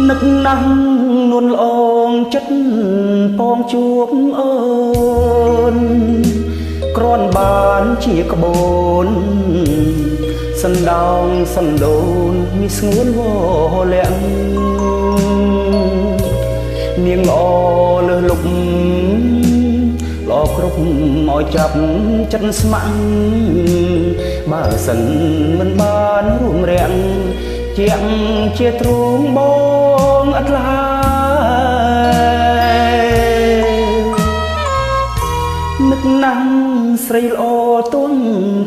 នឹកណាស់នួនល្អងចិត្តពងជួបអូនគ្រាន់បានជាក្បូនសណ្ដោងសណ្ដូនមានស្ងួនវលាក់នាងល្អលើសលុបល្អគ្រប់ឲ្យចាប់ចិត្តស្ម័គ្របើសិនមិនបានរួមរាំងជាក់ជាទ្រូងបងអត់ឡើយនឹកណាស់ស្រីល្អទុំ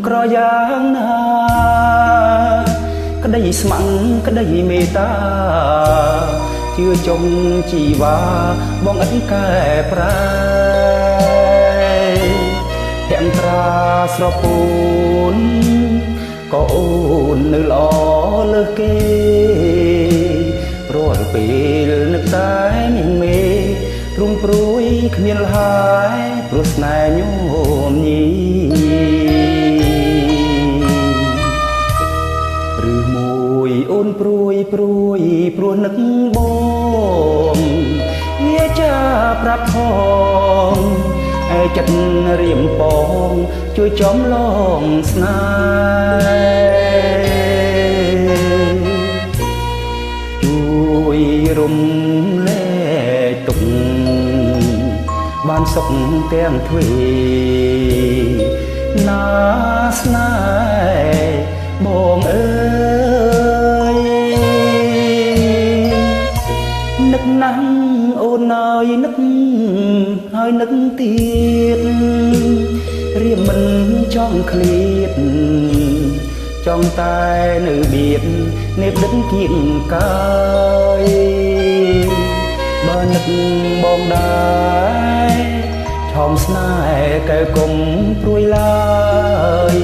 ក្រយ៉ាងណាក្តីស្ម័គ្រក្តីមេត្តាជឿចុងជីវ៉ាបងឥតកែប្រែហេមត្រាស្រពូនក៏អូននៅល្អលើសគេរាល់ពេលនឹកតែនាងមេរុំព្រួយគ្មានលហើយព្រោះស្នេហ៍ញោមញីឬមួយអូនព្រួយព្រោះនឹកបងវាចាប្រាប់ផងឯចិត្តរៀមពងជួយចំឡងស្នេហ៍ជួយរំលែកទុកបានសុខទាំងទ្វេណាស្នេហ៍បងអើយនឹកណាស់អូនហើយនឹកទៀតរៀមមិនចង់ឃ្លៀតចង់តែនៅបៀតនេបដិនគៀងកាយបើនឹកបងដែរឆោមស្នេហ៍កែវគុំព្រួយឡើយ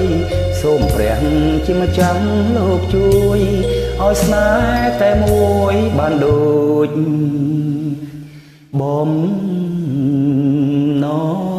សូមព្រះជាម្ចាស់លោកជួយឲ្យស្នេហ៍តែមួយបានដូចបំណង